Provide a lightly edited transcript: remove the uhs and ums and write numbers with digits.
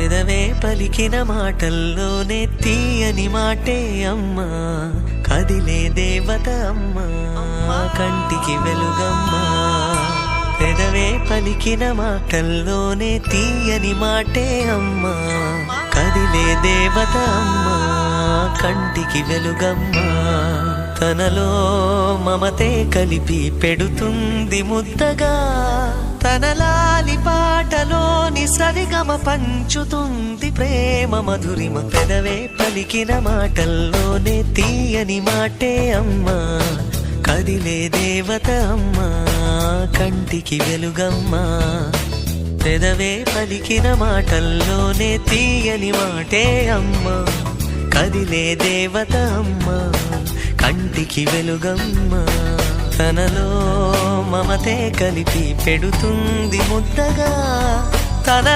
పెదవే పలికిన మాటల్లోనే తీయని మాటే అమ్మా, కదిలే దేవత అమ్మా, కంటికి వెలుగమ్మా. పెదవే పలికిన మాటల్లోనే తీయని మాటే అమ్మా, కదిలే దేవత అమ్మా, కంటికి వెలుగమ్మా. తనలో మమతే కలిపి పెడుతుంది ముద్దగా, తన లాలి పాటలోని సరిగమ పంచుతుంది ప్రేమ మధురిమ. పెదవే పలికిన మాటల్లోనే తీయని మాటే అమ్మా, కదిలే దేవత అమ్మా, కంటికి వెలుగమ్మా. పెదవే పలికిన మాటల్లోనే తీయని మాటే అమ్మా, కదిలే దేవత అమ్మా, కంటికి వెలుగమ్మా. తనలో మమతే కలిపి పెడుతుంది ముద్దగా, తన